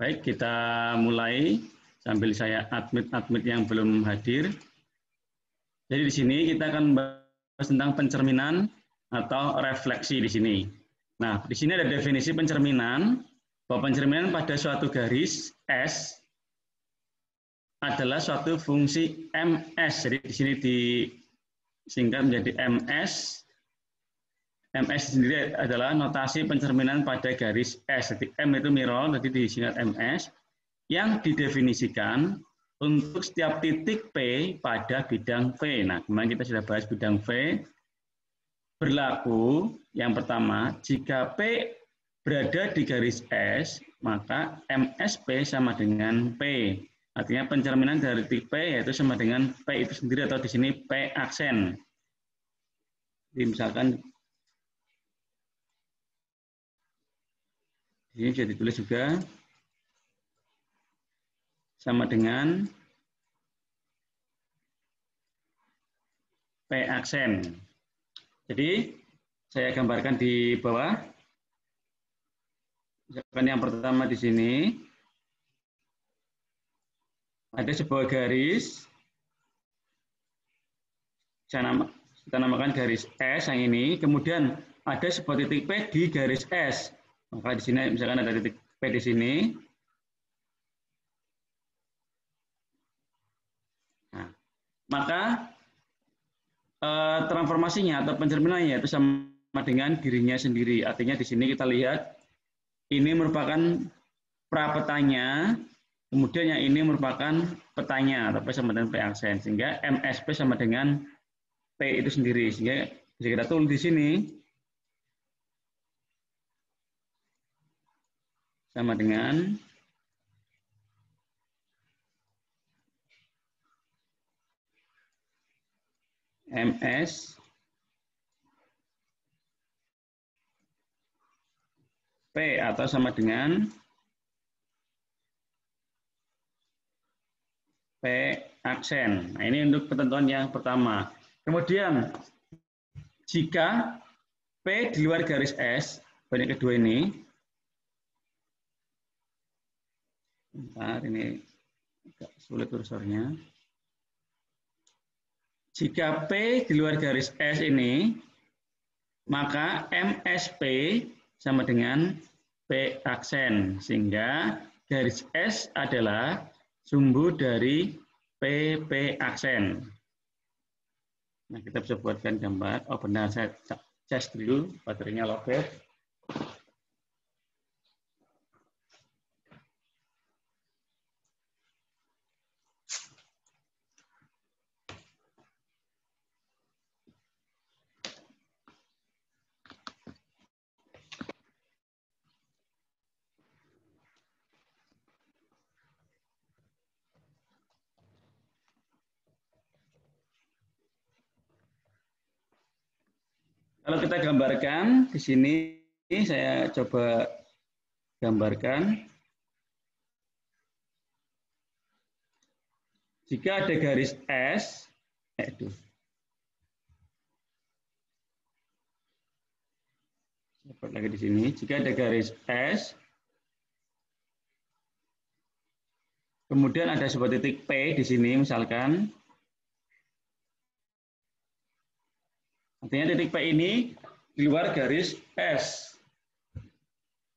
Baik, kita mulai sambil saya admit yang belum hadir. Jadi di sini kita akan bahas tentang pencerminan atau refleksi di sini. Nah, di sini ada definisi pencerminan, bahwa pencerminan pada suatu garis S adalah suatu fungsi MS. Jadi di sini disingkat menjadi MS. MS sendiri adalah notasi pencerminan pada garis S. Jadi M itu mirror, jadi disingkat MS, yang didefinisikan untuk setiap titik P pada bidang V. Nah, kemarin kita sudah bahas bidang V. Berlaku yang pertama, jika P berada di garis S, maka MSP sama dengan P. Artinya pencerminan dari titik P yaitu sama dengan P itu sendiri atau di sini P aksen. Jadi misalkan ini bisa ditulis juga sama dengan P aksen. Jadi saya gambarkan di bawah. Misalkan yang pertama di sini ada sebuah garis, kita namakan garis S yang ini. Kemudian ada sebuah titik P di garis S. Maka di sini misalkan ada titik P di sini. Nah, maka transformasinya atau pencerminannya itu sama dengan dirinya sendiri. Artinya di sini kita lihat ini merupakan prapetanya, kemudian yang ini merupakan petanya atau P sama dengan P aksen, sehingga MSP sama dengan P itu sendiri. Sehingga bisa kita tulis di sini sama dengan MS P atau sama dengan P aksen. Nah, ini untuk ketentuan yang pertama. Kemudian jika P di luar garis S, banyak kedua ini. Bentar, ini agak sulit kursornya. Jika P di luar garis S ini, maka MSP sama dengan P aksen. Sehingga garis S adalah sumbu dari PP aksen. Nah, kita bisa buatkan gambar. Oh benar, saya cas dulu, baterainya lowbat. Kalau kita gambarkan di sini, saya coba gambarkan. Jika ada garis S, lagi di sini. Jika ada garis S, kemudian ada sebuah titik P di sini, misalkan. Artinya titik P ini di luar garis S.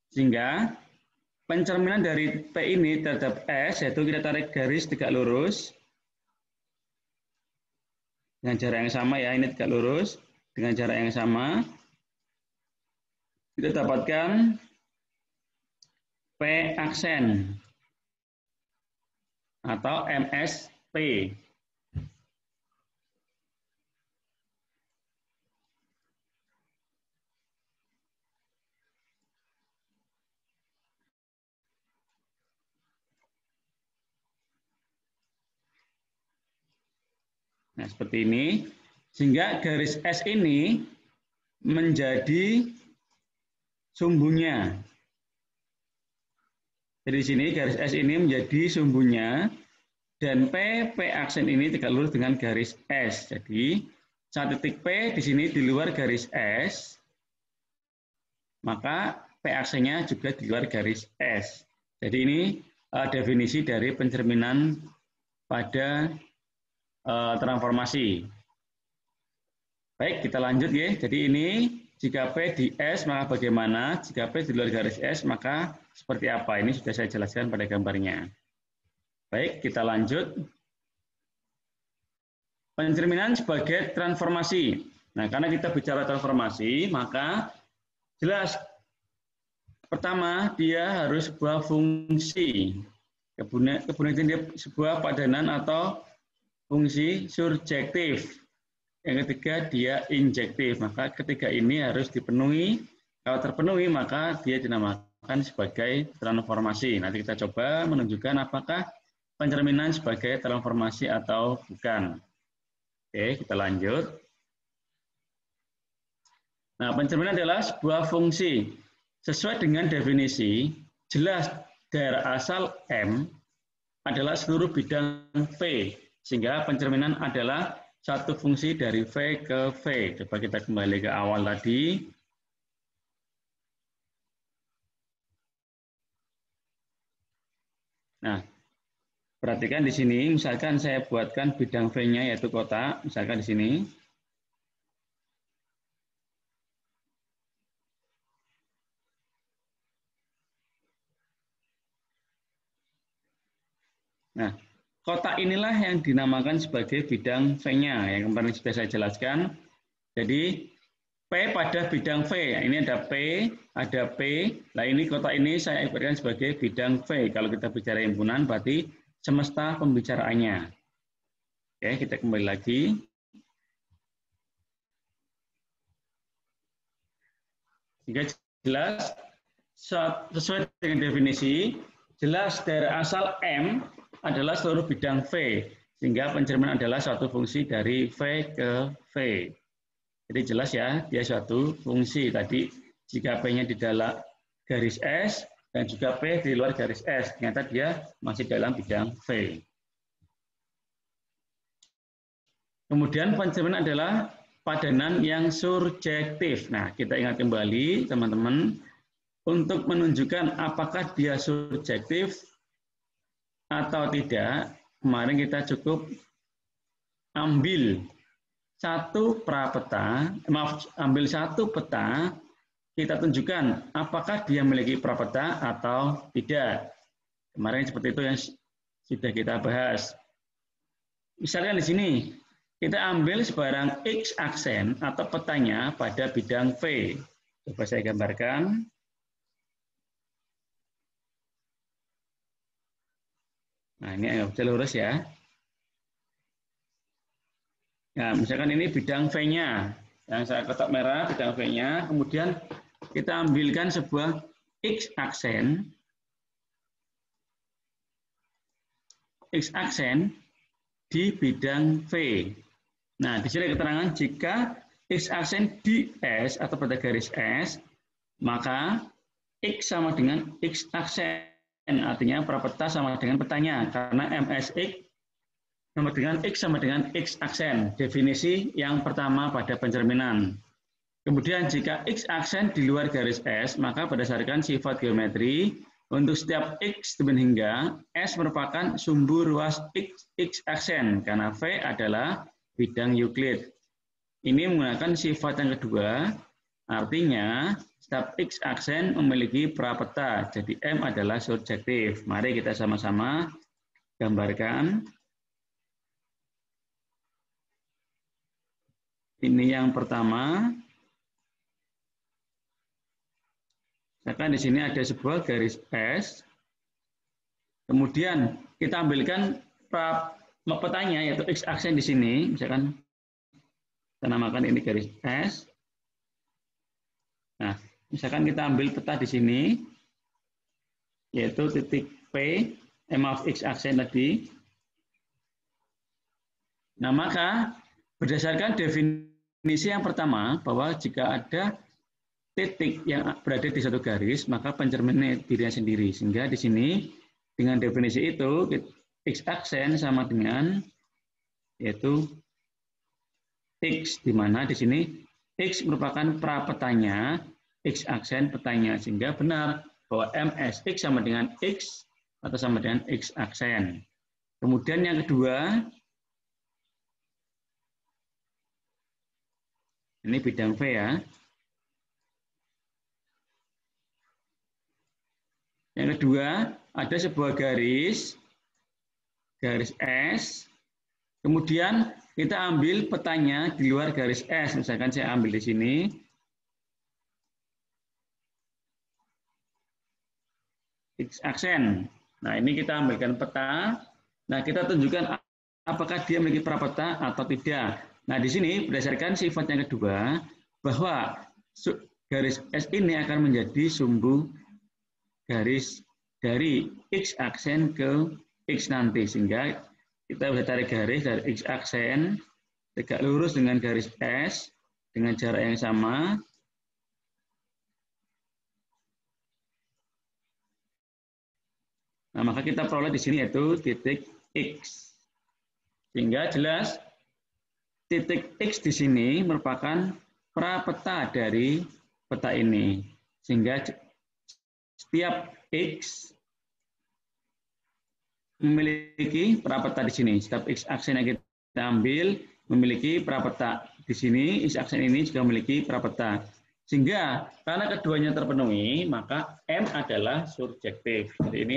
Sehingga pencerminan dari P ini terhadap S, yaitu kita tarik garis tegak lurus. Dengan jarak yang sama ya, ini tegak lurus. Dengan jarak yang sama. Kita dapatkan P aksen. Atau MSP. Nah, seperti ini. Sehingga garis S ini menjadi sumbunya. Jadi di sini garis S ini menjadi sumbunya dan P aksen ini tegak lurus dengan garis S. Jadi saat titik P di sini di luar garis S, maka P aksennya juga di luar garis S. Jadi ini definisi dari pencerminan pada transformasi. Baik, kita lanjut ya. Jadi ini jika P di S maka bagaimana? Jika P di luar garis S maka seperti apa? Ini sudah saya jelaskan pada gambarnya. Baik, kita lanjut. Pencerminan sebagai transformasi. Nah, karena kita bicara transformasi, maka jelas pertama dia harus sebuah fungsi. Kemudian dia sebuah padanan atau fungsi surjektif. Yang ketiga dia injektif. Maka ketiga ini harus dipenuhi. Kalau terpenuhi maka dia dinamakan sebagai transformasi. Nanti kita coba menunjukkan apakah pencerminan sebagai transformasi atau bukan. Oke, kita lanjut. Nah, pencerminan adalah sebuah fungsi. Sesuai dengan definisi, jelas daerah asal M adalah seluruh bidang V, sehingga pencerminan adalah satu fungsi dari V ke V. Coba kita kembali ke awal tadi. Nah, perhatikan di sini, misalkan saya buatkan bidang V-nya yaitu kotak, misalkan di sini. Nah, kotak inilah yang dinamakan sebagai bidang V-nya, yang kemarin sudah saya jelaskan. Jadi, P pada bidang V, ini ada P, ada P. Nah, ini kotak ini saya ibaratkan sebagai bidang V. Kalau kita bicara himpunan, berarti semesta pembicaraannya. Oke, kita kembali lagi. Jika jelas, sesuai dengan definisi, jelas daerah asal M adalah seluruh bidang V, sehingga pencerminan adalah suatu fungsi dari V ke V. Jadi jelas ya, dia suatu fungsi. Tadi jika P-nya di dalam garis S, dan juga P di luar garis S, ternyata dia masih dalam bidang V. Kemudian pencerminan adalah padanan yang surjektif. Nah, kita ingat kembali teman-teman, untuk menunjukkan apakah dia surjektif atau tidak, kemarin kita cukup ambil satu ambil satu peta, kita tunjukkan apakah dia memiliki prapeta atau tidak. Kemarin seperti itu yang sudah kita bahas. Misalkan di sini, kita ambil sebarang X aksen atau petanya pada bidang V. Coba saya gambarkan. Nah, ini anggap lurus ya. Nah, misalkan ini bidang V-nya. Yang saya kotak merah, bidang V-nya. Kemudian kita ambilkan sebuah X aksen. X aksen di bidang V. Nah, di sini keterangan jika X aksen di S atau pada garis S, maka X sama dengan X aksen. Artinya prapeta sama dengan petanya. Karena MSX sama dengan X sama dengan X aksen. Definisi yang pertama pada pencerminan. Kemudian jika X aksen di luar garis S, maka berdasarkan sifat geometri, untuk setiap X hingga S merupakan sumbu ruas X aksen, karena V adalah bidang Euclid. Ini menggunakan sifat yang kedua, artinya setiap X aksen memiliki prapeta, jadi M adalah surjektif. Mari kita sama-sama gambarkan. Ini yang pertama. Misalkan di sini ada sebuah garis S. Kemudian kita ambilkan petanya yaitu X aksen di sini, misalkan kita namakan ini garis S. Nah, misalkan kita ambil peta di sini yaitu titik P, maaf X aksen tadi. Nah, maka berdasarkan definisi yang pertama bahwa jika ada titik yang berada di satu garis, maka pencerminan dirinya sendiri. Sehingga di sini dengan definisi itu X aksen sama dengan yaitu X, di mana di sini X merupakan prapetanya, X aksen petanya, sehingga benar bahwa MSX sama dengan X atau sama dengan X aksen. Kemudian yang kedua, ini bidang V ya. Yang kedua, ada sebuah garis S, kemudian kita ambil petanya di luar garis S. Misalkan saya ambil di sini. X aksen. Nah, ini kita ambilkan peta. Nah, kita tunjukkan apakah dia memiliki prapeta atau tidak. Nah, di sini berdasarkan sifat yang kedua, bahwa garis S ini akan menjadi sumbu garis dari X aksen ke X nanti. Sehingga kita bisa tarik garis dari X aksen, tegak lurus dengan garis S, dengan jarak yang sama. Nah, maka kita peroleh di sini yaitu titik X. Sehingga jelas titik X di sini merupakan prapeta dari peta ini. Sehingga setiap X memiliki prapeta di sini. Setiap X aksen yang kita ambil memiliki prapeta di sini. X aksen ini juga memiliki prapeta. Sehingga karena keduanya terpenuhi, maka M adalah surjektif. Jadi ini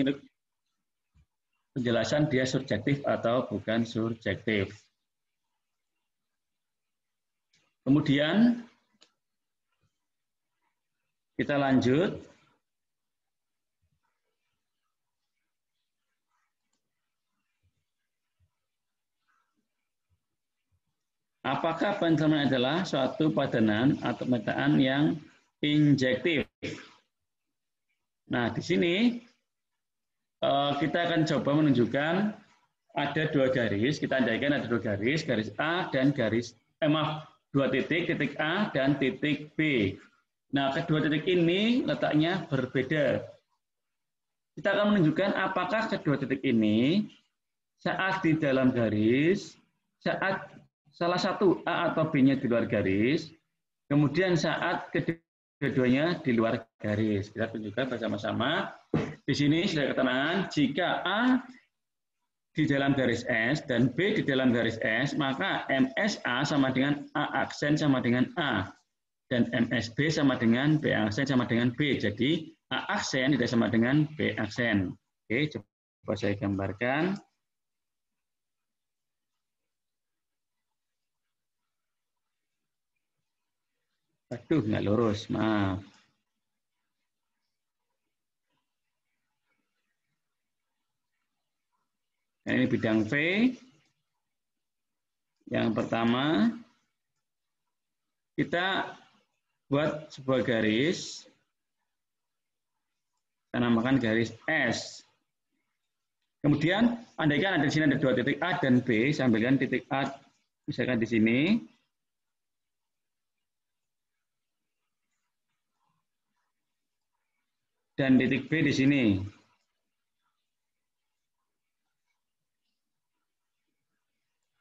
penjelasan dia surjektif atau bukan surjektif. Kemudian kita lanjut. Apakah pencerminan adalah suatu padanan atau pemetaan yang injektif? Nah, di sini kita akan coba menunjukkan ada dua garis. Kita andaikan ada dua garis A dan dua titik A dan titik B. Nah, kedua titik ini letaknya berbeda. Kita akan menunjukkan apakah kedua titik ini saat di dalam garis, saat salah satu A atau B-nya di luar garis, kemudian saat keduanya di luar garis. Kita tunjukkan bersama-sama. Di sini sudah keterangan jika A di dalam garis S dan B di dalam garis S, maka MSA sama dengan A aksen sama dengan A. Dan MSB sama dengan B aksen sama dengan B. Jadi A aksen tidak sama dengan B aksen. Oke, coba saya gambarkan. Aduh, nggak lurus, maaf. Nah, ini bidang V. Yang pertama, kita buat sebuah garis. Kita namakan garis S. Kemudian, andaikan ada di sini ada dua titik A dan B, saya ambilkan titik A, misalkan di sini. Dan titik B di sini.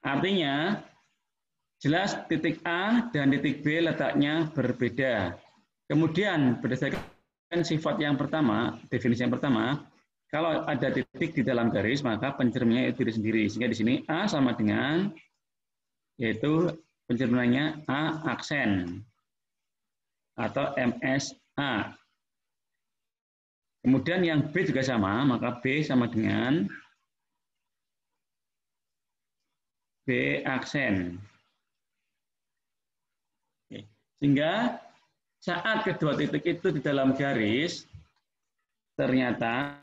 Artinya, jelas titik A dan titik B letaknya berbeda. Kemudian, berdasarkan sifat yang pertama, definisi yang pertama, kalau ada titik di dalam garis, maka pencerminannya itu diri sendiri. Sehingga di sini A sama dengan, yaitu pencerminannya A aksen, atau MSA. Kemudian yang B juga sama, maka B sama dengan B aksen. Sehingga saat kedua titik itu di dalam garis, ternyata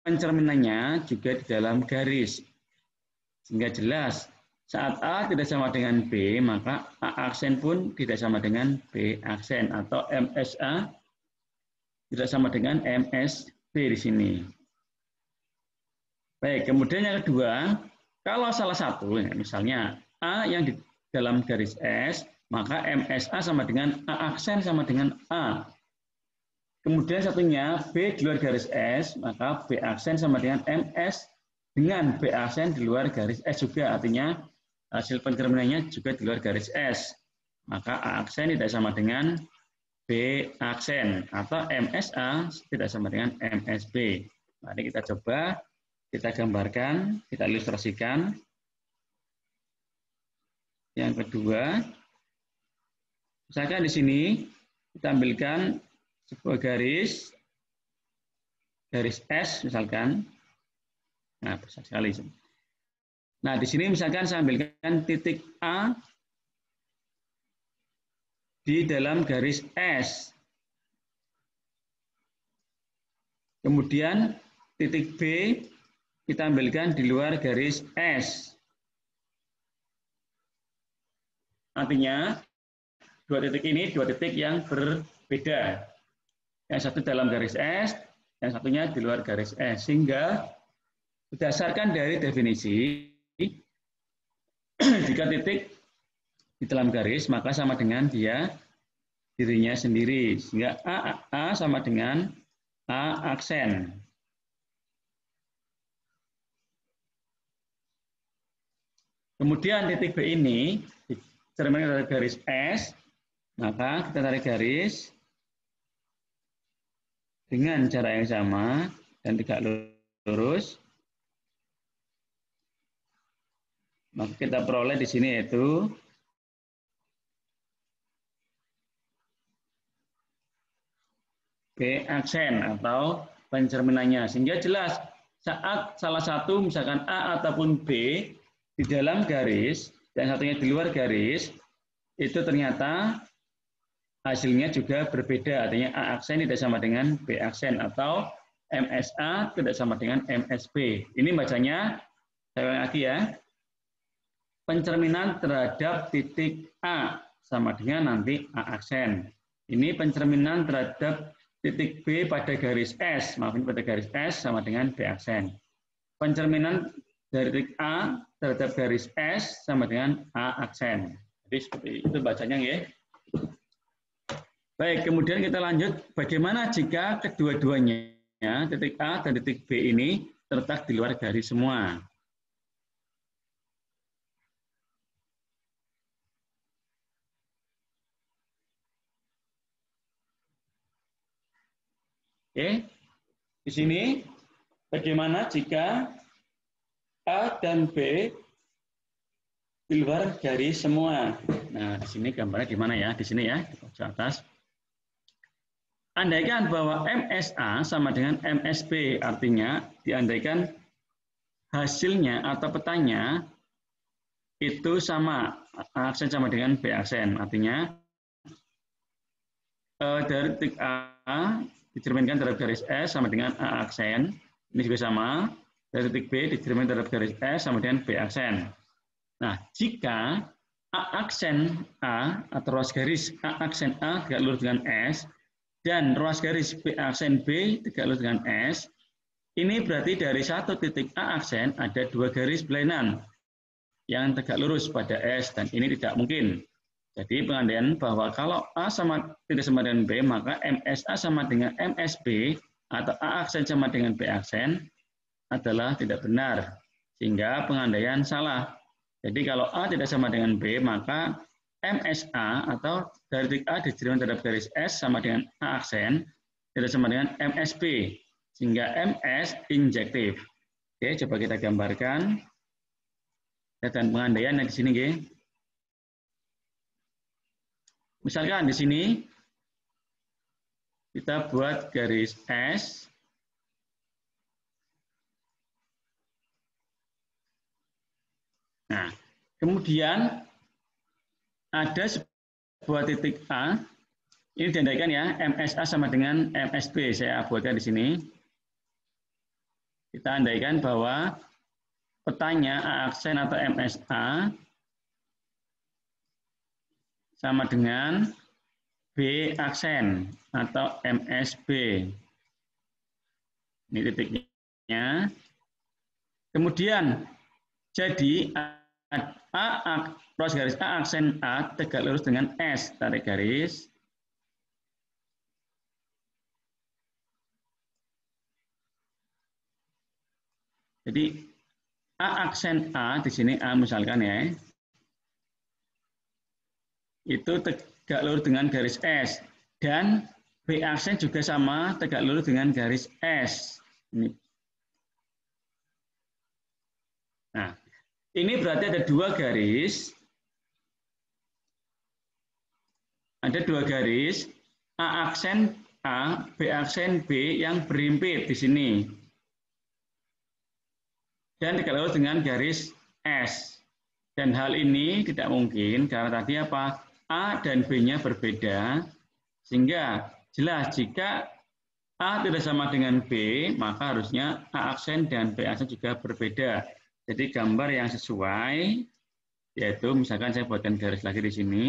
pencerminannya juga di dalam garis. Sehingga jelas, saat A tidak sama dengan B, maka A aksen pun tidak sama dengan B aksen, atau MSA tidak sama dengan MSB di sini. Baik, kemudian yang kedua, kalau salah satu, misalnya A yang di dalam garis S, maka MSA sama dengan A aksen sama dengan A. Kemudian satunya B di luar garis S, maka B aksen sama dengan MS dengan B aksen di luar garis S juga. Artinya hasil pencerminannya juga di luar garis S. Maka A aksen tidak sama dengan B aksen, atau MSA tidak sama dengan MSB. Mari kita coba, kita gambarkan, kita ilustrasikan. Yang kedua, misalkan di sini kita ambilkan sebuah garis S misalkan. Nah, besar sekali. Nah, di sini misalkan saya ambilkan titik A di dalam garis S. Kemudian titik B kita ambilkan di luar garis S. Artinya, dua titik ini dua titik yang berbeda. Yang satu dalam garis S, yang satunya di luar garis S. Sehingga berdasarkan dari definisi, jika titik di dalam garis, maka sama dengan dia dirinya sendiri. Sehingga A sama dengan A aksen. Kemudian titik B ini dicerminkan dari garis S, maka kita tarik garis dengan cara yang sama dan tegak lurus. Maka kita peroleh di sini yaitu B aksen atau pencerminannya. Sehingga jelas saat salah satu misalkan A ataupun B di dalam garis dan satunya di luar garis, itu ternyata hasilnya juga berbeda. Artinya A aksen tidak sama dengan B aksen atau MSA tidak sama dengan MSB. Ini bacanya, saya ulang lagi ya. Pencerminan terhadap titik A sama dengan nanti A aksen. Ini pencerminan terhadap titik B pada garis S, maafin pada garis S sama dengan B aksen. Pencerminan dari titik A terhadap garis S sama dengan A aksen. Jadi seperti itu bacanya ya. Baik, kemudian kita lanjut. Bagaimana jika kedua-duanya titik A dan titik B ini terletak di luar garis semua? Oke, di sini bagaimana jika A dan B di luar garis semua? Nah, di sini gambarnya di mana ya? Di sini ya, di pojok atas. Andaikan bahwa MSA sama dengan MSB, artinya diandaikan hasilnya atau petanya itu sama, A aksen sama dengan B aksen, artinya dari titik A dicerminkan terhadap garis S sama dengan A aksen. Ini juga sama. Dari titik B dicerminkan terhadap garis S sama dengan B aksen. Nah, jika A aksen A atau ruas garis A aksen A tegak lurus dengan S dan ruas garis B aksen B tegak lurus dengan S, ini berarti dari satu titik A aksen ada dua garis belanan yang tegak lurus pada S dan ini tidak mungkin. Jadi pengandaian bahwa kalau A tidak sama dengan B, maka MSA sama dengan MSB atau A aksen sama dengan B aksen adalah tidak benar. Sehingga pengandaian salah. Jadi kalau A tidak sama dengan B, maka MSA atau dari titik A dicerminkan terhadap garis S sama dengan A aksen tidak sama dengan MSB. Sehingga MS injektif. Oke, coba kita gambarkan. Dan pengandaian yang di sini, oke. Misalkan di sini kita buat garis S. Nah, kemudian ada sebuah titik A. Ini diandaikan ya, MSA sama dengan MSB. Saya buatkan di sini. Kita andaikan bahwa petanya A aksen atau MSA sama dengan B aksen atau MSB. Ini titiknya. Kemudian jadi ruas garis A aksen A tegak lurus dengan S, tarik garis. Jadi A aksen A di sini A misalkan ya. Itu tegak lurus dengan garis S Dan B aksen juga sama, tegak lurus dengan garis S. Nah, ini berarti ada dua garis. Ada dua garis, A aksen A, B aksen B yang berhimpit di sini. Dan tegak lurus dengan garis S. Dan hal ini tidak mungkin karena tadi apa? A dan B-nya berbeda, sehingga jelas jika A tidak sama dengan B, maka harusnya A aksen dan B aksen juga berbeda. Jadi gambar yang sesuai, yaitu misalkan saya buatkan garis lagi di sini.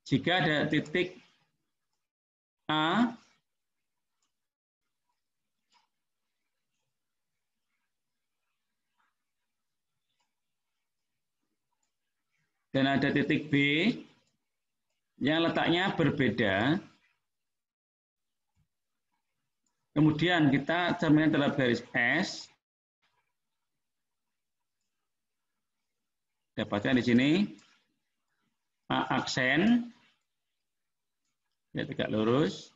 Jika ada titik A, dan ada titik B yang letaknya berbeda, kemudian kita cerminkan dalam garis S, dapatkan di sini A aksen, dia tegak lurus,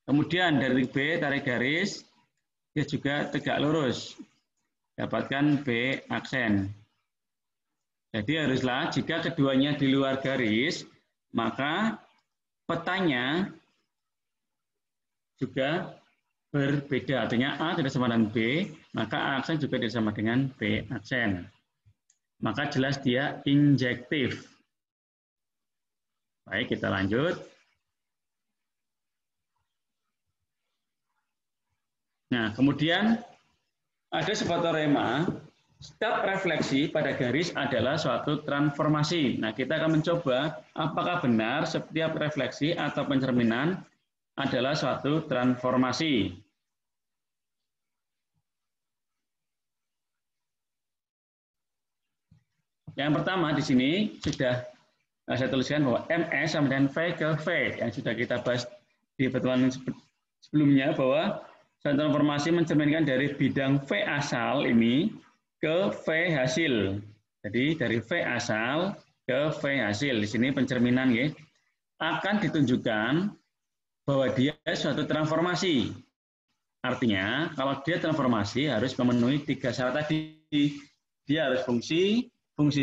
kemudian dari titik B tarik garis, dia juga tegak lurus, dapatkan B aksen. Jadi haruslah jika keduanya di luar garis, maka petanya juga berbeda. Artinya A tidak sama dengan B, maka A aksen juga tidak sama dengan B aksen. Maka jelas dia injektif. Baik, kita lanjut. Nah, kemudian ada sebuah teorema, setiap refleksi pada garis adalah suatu transformasi. Nah, kita akan mencoba apakah benar setiap refleksi atau pencerminan adalah suatu transformasi. Yang pertama di sini sudah saya tuliskan bahwa MS sama dengan V ke V yang sudah kita bahas di pertemuan sebelumnya, bahwa transformasi mencerminkan dari bidang V asal ini ke V hasil. Jadi dari V asal ke V hasil. Di sini pencerminan ya, akan ditunjukkan bahwa dia suatu transformasi. Artinya kalau dia transformasi harus memenuhi 3 syarat tadi. Dia harus fungsi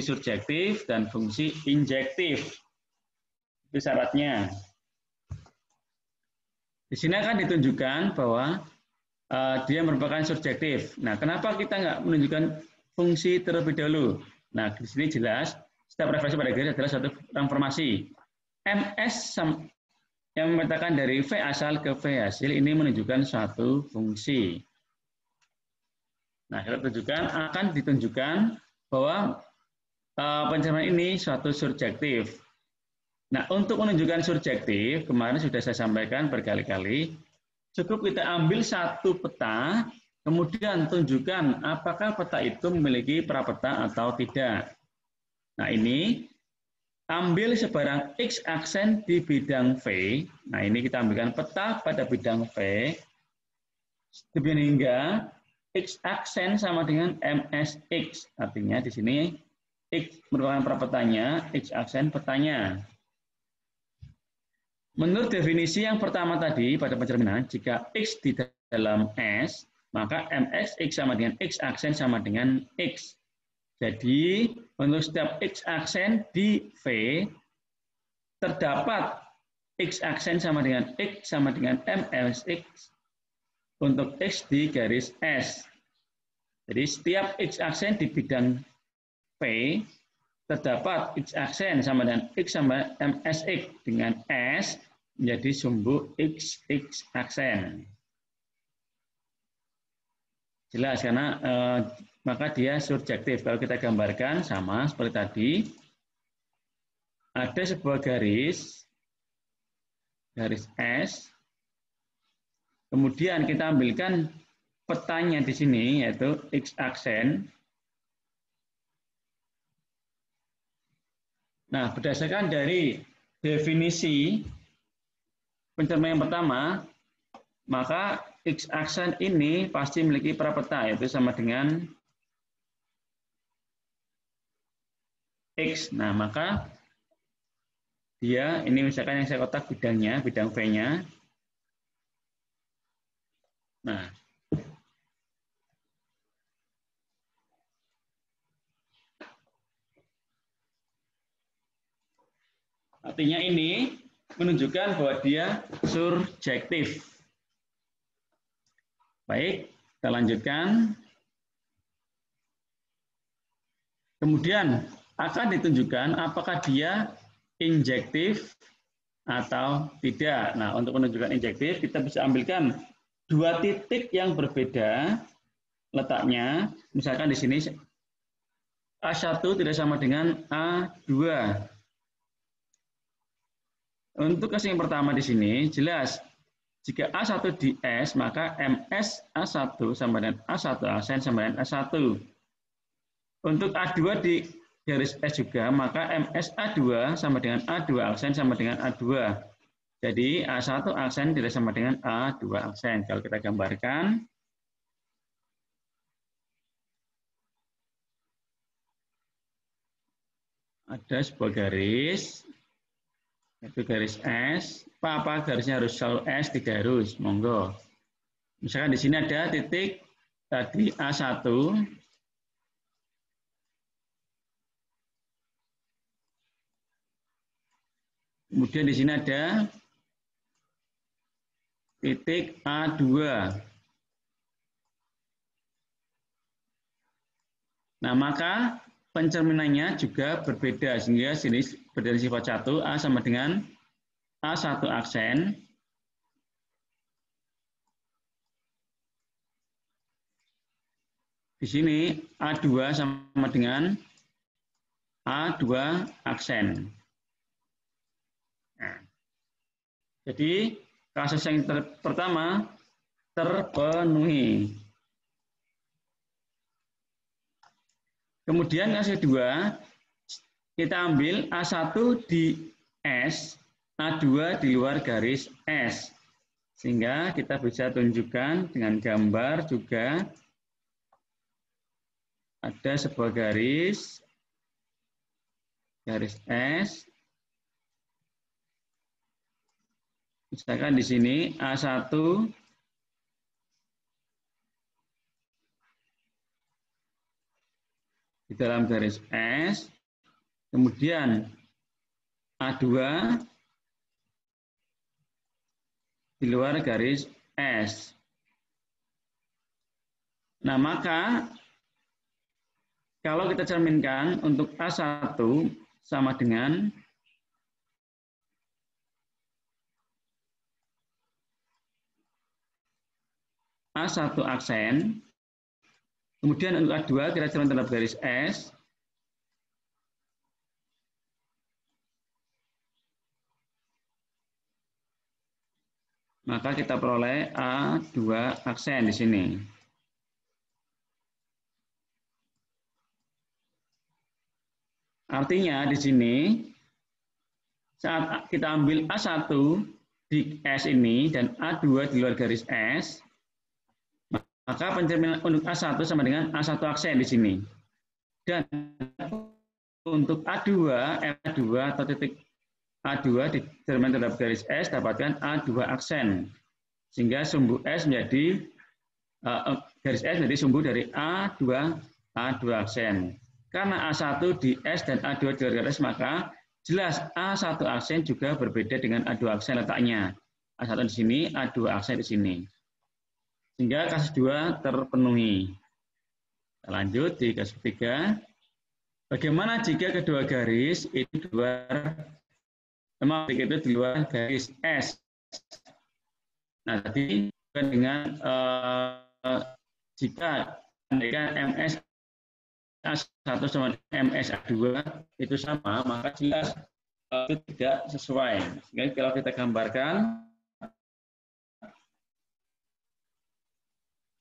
subjektif, dan fungsi injektif. Itu syaratnya. Di sini akan ditunjukkan bahwa dia merupakan subjektif. Nah, kenapa kita nggak menunjukkan fungsi terlebih dahulu? Nah, di sini jelas setiap refleksi pada garis adalah suatu transformasi. MS yang memetakan dari V asal ke V hasil ini menunjukkan suatu fungsi. Nah, akan ditunjukkan bahwa pencerminan ini suatu subjektif. Nah, untuk menunjukkan subjektif, kemarin sudah saya sampaikan berkali-kali, cukup kita ambil satu peta, kemudian tunjukkan apakah peta itu memiliki prapeta atau tidak. Nah, ini ambil sebarang X aksen di bidang V. Nah, ini kita ambilkan peta pada bidang V. Demikian hingga X aksen sama dengan MSX. Artinya di sini X merupakan prapetanya, X aksen petanya. Menurut definisi yang pertama tadi pada pencerminan, jika X di dalam S, maka MSX sama dengan X aksen sama dengan X. Jadi, untuk setiap X aksen di V, terdapat X aksen sama dengan X sama dengan MSX untuk X di garis S. Jadi, setiap X aksen di bidang V, terdapat X aksen sama dengan X sama MSX dengan S menjadi sumbu XX aksen. Jelas karena maka dia subjektif. Kalau kita gambarkan sama seperti tadi, ada sebuah garis S, kemudian kita ambilkan petanya di sini yaitu X aksen. Nah, berdasarkan dari definisi pencerminan yang pertama, maka X aksen ini pasti memiliki prapeta, yaitu sama dengan X. Nah, maka dia, ini misalkan yang saya kotak bidangnya, bidang V-nya. Nah, artinya ini menunjukkan bahwa dia surjektif. Baik, kita lanjutkan. Kemudian akan ditunjukkan apakah dia injektif atau tidak. Nah, untuk menunjukkan injektif, kita bisa ambilkan dua titik yang berbeda letaknya. Misalkan di sini A1 tidak sama dengan A2. Untuk kasus yang pertama di sini, jelas jika A1 di S, maka MS A1 sama dengan A1 aksen sama dengan A1. Untuk A2 di garis S juga, maka MS A2 sama dengan A2 aksen sama dengan A2. Jadi A1 aksen tidak sama dengan A2 aksen. Kalau kita gambarkan, ada sebuah garis, itu garis S. Apa garisnya harus selalu S, tidak harus, monggo. Misalkan di sini ada titik tadi A1. Kemudian di sini ada titik A2. Nah, maka pencerminannya juga berbeda, sehingga sini berdasarkan sifat 1, A sama dengan A1 aksen. Di sini A2 sama dengan A2 aksen. Nah, jadi kasus yang pertama terpenuhi. Kemudian kasus kedua, kita ambil A1 di S, A2 di luar garis S. Sehingga kita bisa tunjukkan dengan gambar juga ada sebuah garis S. Misalkan di sini A1 di dalam garis S, kemudian A2 di luar garis S. Nah, maka kalau kita cerminkan untuk A1 sama dengan A1 aksen, kemudian untuk A2 kita cermin terhadap garis S, maka kita peroleh A2 aksen di sini. Artinya di sini saat kita ambil A1 di S ini dan A2 di luar garis S, maka pencerminan untuk A1 sama dengan A1 aksen di sini. Dan untuk A2 atau titik A2 di cermin terhadap garis S dapatkan A2 aksen. Sehingga sumbu S menjadi garis S menjadi sumbu dari A2 aksen. Karena A1 di S dan A2 di luar garis, maka jelas A1 aksen juga berbeda dengan A2 aksen letaknya. A1 di sini, A2 aksen di sini. Sehingga kasus 2 terpenuhi. Kita lanjut di kasus ketiga. Bagaimana jika kedua garis itu di luar garis S? Nah, tadi dengan jika MS A1 sama MS A2 itu sama, maka jelas itu tidak sesuai. Sehingga kalau kita gambarkan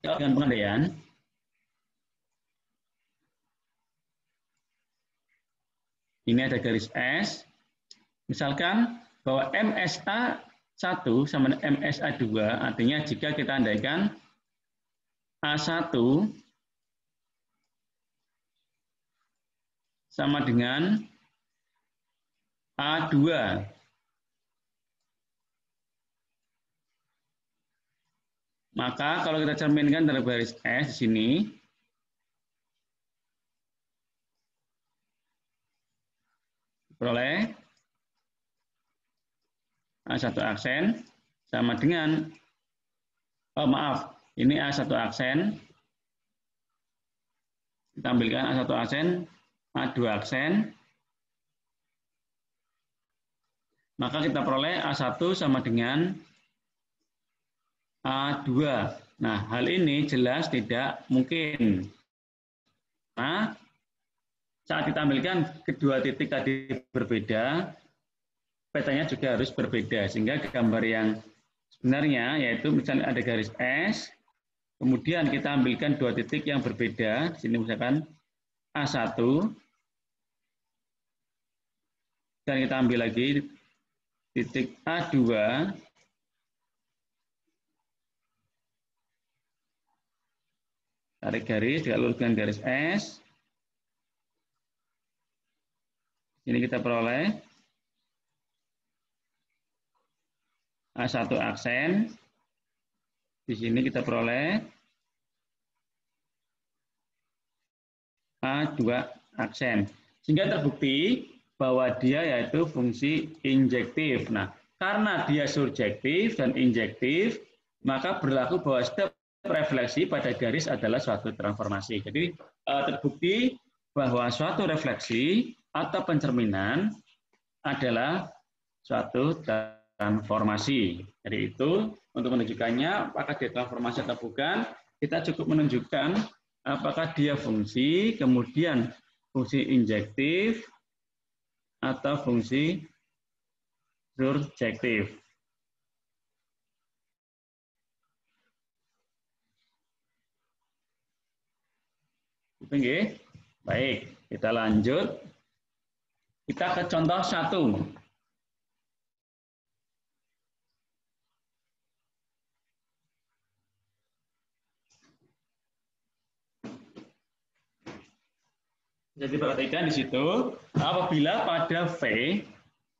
dengan pengandaian, ini ada garis S, misalkan bahwa MSA1 sama dengan MSA2, artinya jika kita andaikan A1 sama dengan A2. Maka kalau kita cerminkan dalam garis S di sini, peroleh A1 aksen sama dengan, ini A1 aksen, kita ambilkan A1 aksen, A2 aksen, maka kita peroleh A1 sama dengan A2. Nah, hal ini jelas tidak mungkin. Nah, saat kita ambilkan kedua titik tadi berbeda, petanya juga harus berbeda. Sehingga gambar yang sebenarnya yaitu misalnya ada garis S, kemudian kita ambilkan dua titik yang berbeda. Sini misalkan A1, dan kita ambil lagi titik A2, tarik garis, juga luruskan garis S. Ini kita peroleh A1 aksen. Di sini kita peroleh A2 aksen. Sehingga terbukti bahwa dia yaitu fungsi injektif. Nah, karena dia surjektif dan injektif, maka berlaku bahwa setiap refleksi pada garis adalah suatu transformasi. Jadi terbukti bahwa suatu refleksi atau pencerminan adalah suatu transformasi. Jadi itu untuk menunjukkannya apakah dia transformasi atau bukan, kita cukup menunjukkan apakah dia fungsi, kemudian fungsi injektif atau fungsi surjektif. Oke, baik, kita lanjut. Kita ke contoh 1. Jadi perhatikan di situ, apabila pada V,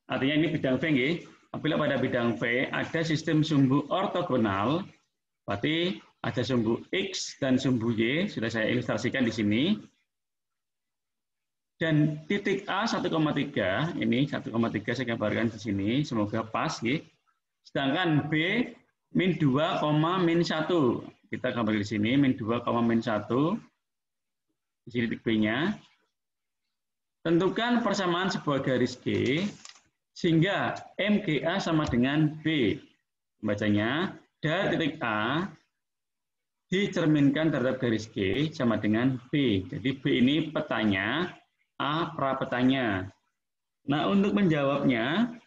artinya ini bidang V, apabila pada bidang V ada sistem sumbu ortogonal, berarti ada sumbu X dan sumbu Y, sudah saya ilustrasikan di sini. Dan titik A 1,3, ini 1,3 saya gambarkan di sini, semoga pas. Sedangkan B min 2, min 1. Kita gambar di sini, min 2, min 1. Di sini titik B-nya. Tentukan persamaan sebuah garis G, sehingga MGA sama dengan B. Bacanya, dari titik A dicerminkan terhadap garis G sama dengan B. Jadi B ini petanya, A prapetanya. Nah, untuk menjawabnya,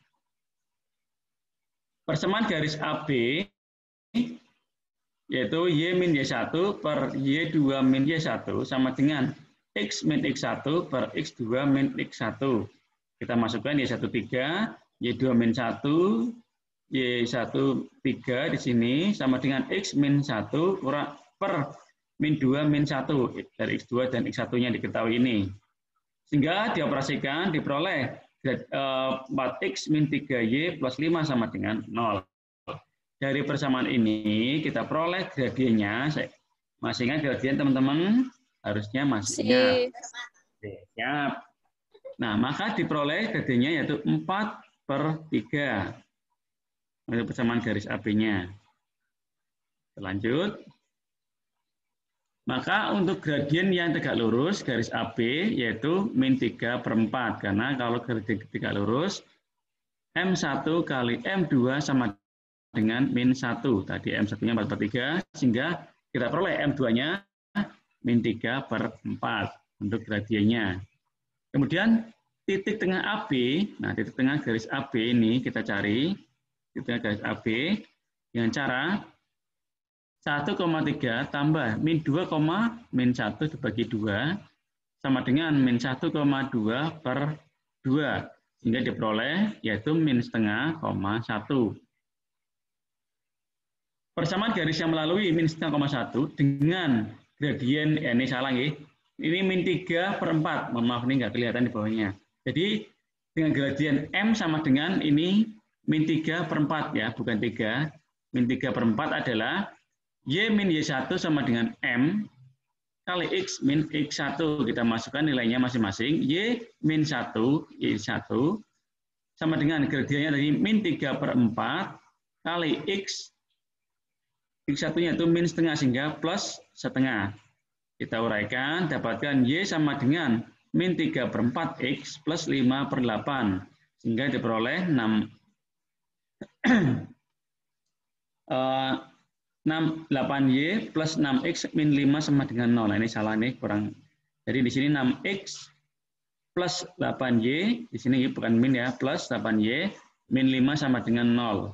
persamaan garis AB yaitu Y min Y1 per Y2 min Y1 sama dengan X min X1 per X2 min X1. Kita masukkan Y13, Y2 min 1, Y13 di sini sama dengan X min 1 per min 2 min 1 dari X2 dan X1-nya diketahui ini. Sehingga dioperasikan, diperoleh 4X min 3Y plus 5 sama dengan 0. Dari persamaan ini kita peroleh gradiennya. Masih ingat gradien teman-teman? Harusnya masih ingat. Siap. Nah, maka diperoleh gradiennya yaitu 4/3. Untuk persamaan garis AB-nya. Lanjut. Maka untuk gradien yang tegak lurus garis AB yaitu min 3/4. Karena kalau gradien tegak lurus M1 kali M2 sama dengan min 1. Tadi M1-nya 4/3 sehingga kita peroleh M2-nya min 3/4 untuk gradiennya. Kemudian titik tengah AB, nah titik tengah garis AB ini kita cari, titik tengah garis AB dengan cara 1,3 tambah min 2, min 1 dibagi 2 sama dengan min 1,2 per 2. Sehingga diperoleh yaitu min setengah, 1. Persamaan garis yang melalui min setengah, 1 dengan gradien, ini salah ya. Ini min 3/4, mohon maaf ini nggak kelihatan di bawahnya. Jadi dengan gradien M sama dengan ini min 3/4 ya, bukan 3. Min 3/4 adalah Y min Y1 sama dengan M kali X min X1. Kita masukkan nilainya masing-masing. Y min 1, Y1 sama dengan gradiennya dari min 3/4 kali X. X1-nya itu min setengah sehingga plus setengah. Kita uraikan, dapatkan Y sama dengan min 3/4 X plus 5/8. Sehingga diperoleh 8Y plus 6X min 5 sama dengan 0. Nah, ini salah nih, kurang. Jadi di sini 6X plus 8Y, di sini bukan min ya, plus 8Y min 5 sama dengan 0.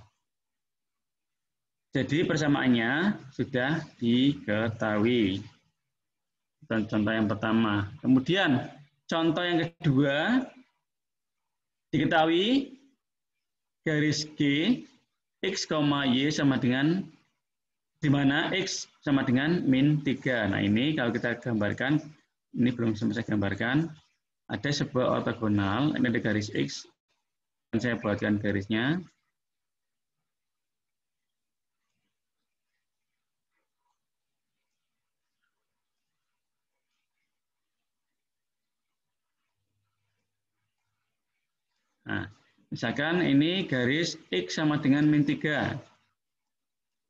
Jadi persamaannya sudah diketahui. Contoh yang pertama. Kemudian contoh yang kedua, diketahui garis G X, Y sama dengan di mana X sama dengan min 3. Nah ini kalau kita gambarkan, ini belum saya gambarkan, ada sebuah ortogonal, ini ada garis X, dan saya buatkan garisnya. Nah, misalkan ini garis X sama dengan min 3.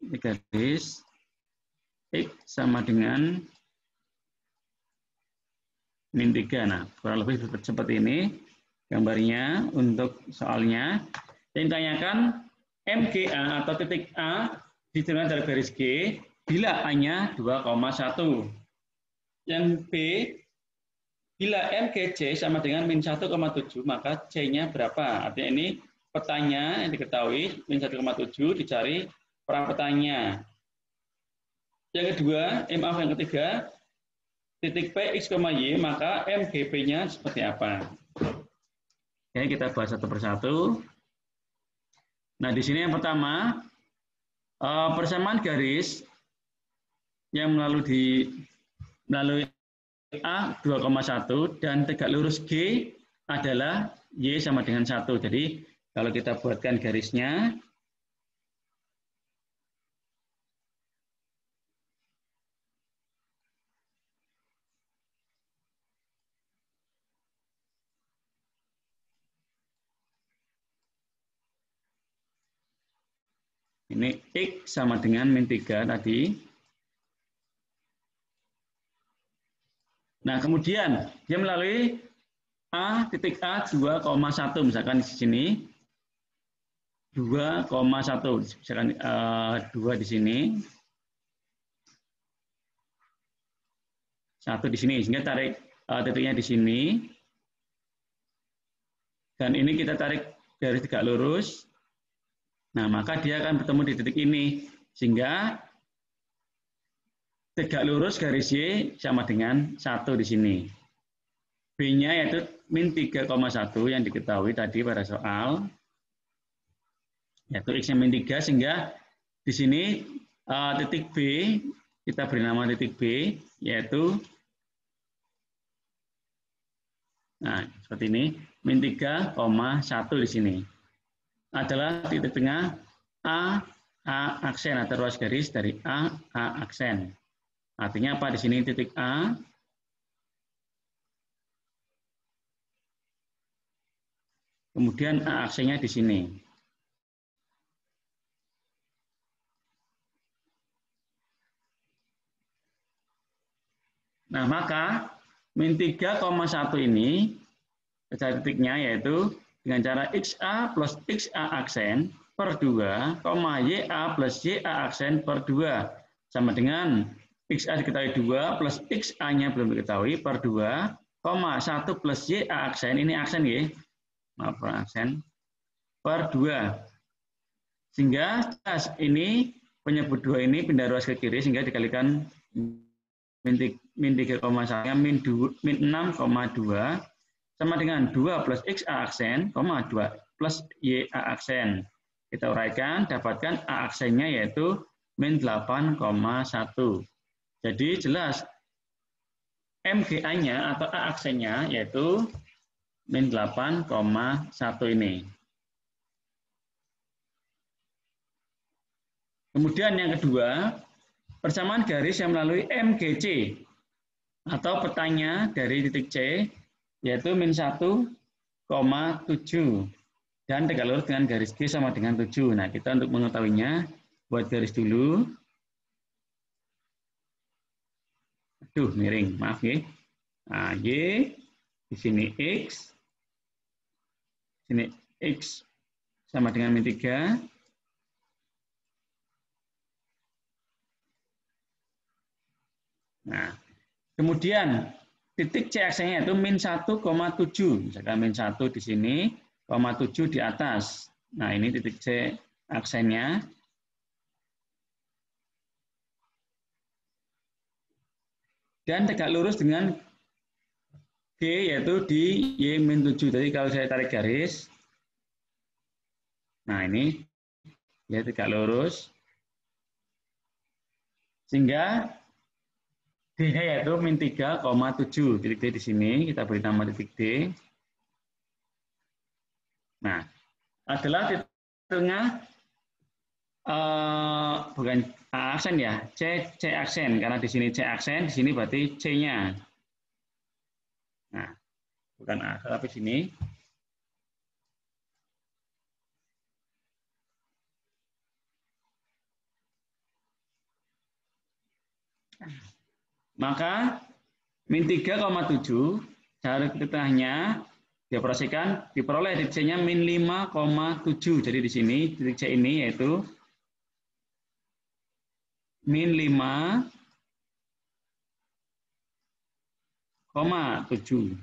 Ini garis X sama dengan min 3. Nah, kurang lebih seperti ini gambarnya untuk soalnya. Yang ditanyakan MGA atau titik A ditentukan dari garis G bila A-nya 2,1. Yang B, bila MGC sama dengan min 1,7, maka C-nya berapa? Artinya ini petanya yang diketahui, min 1,7 dicari perang petanya. Yang kedua, yang ketiga, titik P, X, Y, maka MGP-nya seperti apa? Oke, kita bahas satu persatu. Nah, di sini yang pertama, persamaan garis yang melalui A 2,1 dan tegak lurus G adalah Y sama dengan 1. Jadi, kalau kita buatkan garisnya, ini X sama dengan min 3 tadi. Nah, kemudian dia melalui A, titik A 2,1. Misalkan di sini 2,1. Misalkan 2 di sini. 1 di sini. Sehingga tarik titiknya di sini. Dan ini kita tarik garis tegak lurus. Nah, maka dia akan bertemu di titik ini. Sehingga tegak lurus garis Y sama dengan 1 di sini. B-nya yaitu min 3,1 yang diketahui tadi pada soal. Yaitu X-nya min 3, sehingga di sini titik B, kita beri nama titik B, yaitu, nah seperti ini, min 3,1 di sini. Adalah titik tengah A aksen atau ruas garis dari A aksen. Artinya apa di sini titik A? Kemudian A aksennya di sini. Nah, maka min 3,1 ini cari titiknya yaitu dengan cara XA plus XA aksen per 2, YA plus YA aksen per 2. Sama dengan XA diketahui 2 plus XA-nya belum diketahui per 2, 1 plus YA aksen, ini aksen ya, maaf aksen, per 2. Sehingga ini penyebut 2 ini pindah ruas ke kiri sehingga dikalikan min 3,1 min 6,2 sama dengan 2 plus XA aksen, 2 plus YA aksen. Kita uraikan, dapatkan A aksennya yaitu min 8,1. Jadi jelas MGA-nya atau A aksennya yaitu min 8,1 ini. Kemudian yang kedua, persamaan garis yang melalui MGC atau petanya dari titik C yaitu min 1,7 dan tegak lurus dengan garis G sama dengan 7. Nah, kita untuk mengetahuinya buat garis dulu. Aduh, miring, maaf ya. Nah, Y di sini X. Sini X sama dengan min 3. Nah, kemudian titik C aksennya itu min 1,7. Misalkan min 1 di sini, 7 di atas. Nah, ini titik C aksennya. Dan tegak lurus dengan G yaitu di Y-7. Jadi kalau saya tarik garis, nah ini ya tegak lurus. Sehingga D-nya yaitu min 3,7. Titik D di sini, kita beri nama titik D. Nah, adalah titik tengah, bukan aksen ya, C aksen. Karena di sini C aksen, di sini berarti C-nya. Nah, bukan A, tapi sini. Maka min 3,7 cara titik tengahnya dioperasikan diperoleh titik C-nya min 5,7. Jadi di sini titik C ini yaitu min 5,7.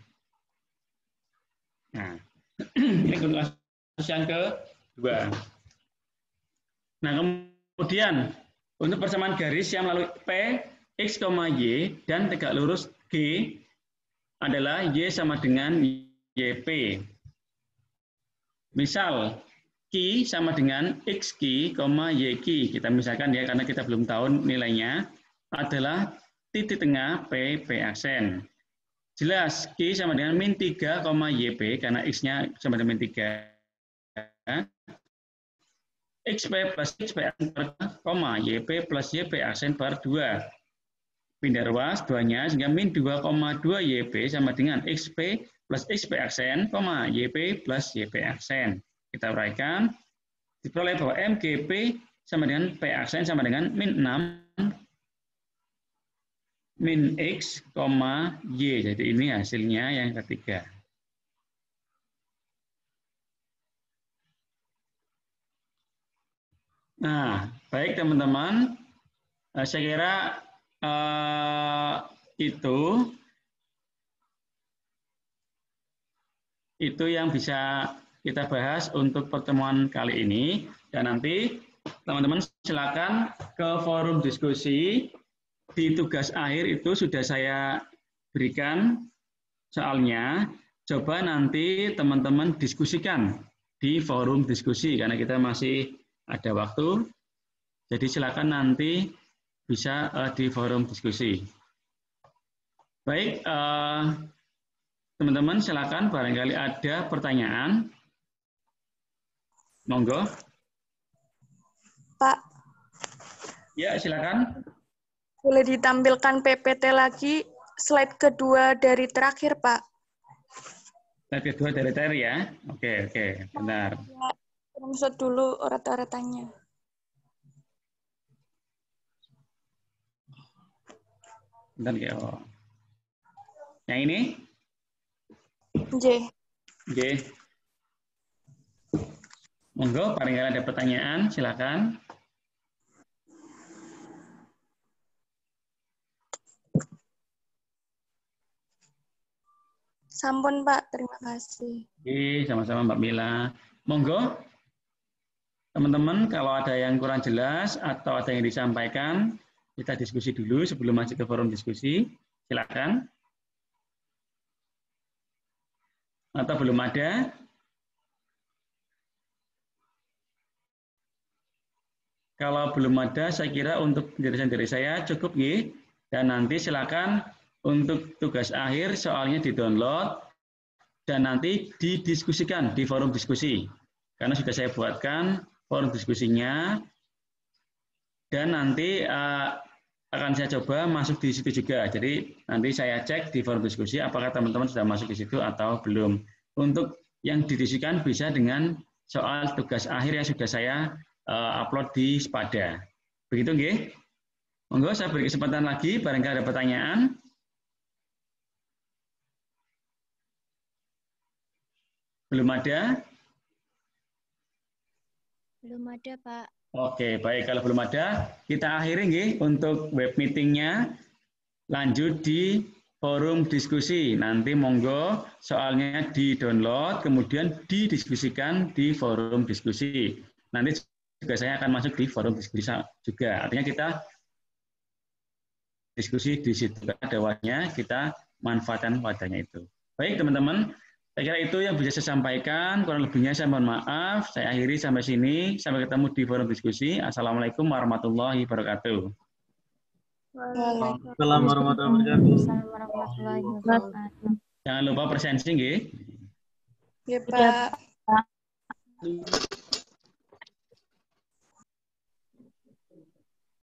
Nah, ini kasus yang kedua. Nah, kemudian untuk persamaan garis yang melalui P, X, Y dan tegak lurus G adalah Y sama dengan YP. Misal, Q sama dengan XQ, YQ. Kita misalkan ya, karena kita belum tahu nilainya, adalah titik tengah P aksen. Jelas, Q sama dengan min 3, YP, karena X-nya sama dengan min 3. XP plus XP aksen per 2, YP plus YP aksen per 2. Pindah ruas duanya sehingga min 2,2 YP sama dengan XP plus XP aksen, YP plus YP aksen. Kita uraikan, diperoleh bahwa MGP sama dengan P aksen sama dengan min 6 min X, Y. Jadi ini hasilnya yang ketiga. Nah, baik teman-teman, saya kira itu yang bisa kita bahas untuk pertemuan kali ini. Dan nanti teman-teman silakan ke forum diskusi. Di tugas akhir itu sudah saya berikan soalnya. Coba nanti teman-teman diskusikan di forum diskusi karena kita masih ada waktu. Jadi silakan nanti bisa di forum diskusi. Baik, teman-teman silakan barangkali ada pertanyaan. Monggo. Pak. Ya, silakan. Boleh ditampilkan PPT lagi slide kedua dari terakhir, Pak. Slide kedua dari terakhir ya. Oke, benar. Screenshot dulu orat-oratannya. Bentar ya. Yang ini? J. Monggo, barangkali ada pertanyaan, silakan. Sampun, Pak. Terima kasih. Oke, sama-sama Mbak Mila. Monggo, teman-teman, kalau ada yang kurang jelas atau ada yang disampaikan, kita diskusi dulu sebelum masuk ke forum diskusi. Silakan. Atau belum ada? Kalau belum ada, saya kira untuk penjelasan dari saya cukup, ya. Dan nanti silakan untuk tugas akhir soalnya di-download dan nanti didiskusikan di forum diskusi. Karena sudah saya buatkan forum diskusinya, dan nanti akan saya coba masuk di situ juga. Jadi nanti saya cek di forum diskusi apakah teman-teman sudah masuk di situ atau belum. Untuk yang didiskusikan bisa dengan soal tugas akhir yang sudah saya upload di Spada. Begitu nggih? Monggo saya beri kesempatan lagi, barangkali ada pertanyaan. Belum ada? Belum ada, Pak. Oke, baik. Kalau belum ada, kita akhiri nggih untuk web meetingnya. Lanjut di forum diskusi. Nanti monggo soalnya di-download, kemudian didiskusikan di forum diskusi. Nanti juga saya akan masuk di forum diskusi juga. Artinya kita diskusi di situ. Ada wadahnya, kita manfaatkan wadahnya itu. Baik, teman-teman. Saya kira itu yang bisa saya sampaikan. Kurang lebihnya saya mohon maaf. Saya akhiri sampai sini. Sampai ketemu di forum diskusi. Assalamualaikum warahmatullahi wabarakatuh. Waalaikumsalam warahmatullahi wabarakatuh. Jangan lupa presensi, nggih. Ya, Pak.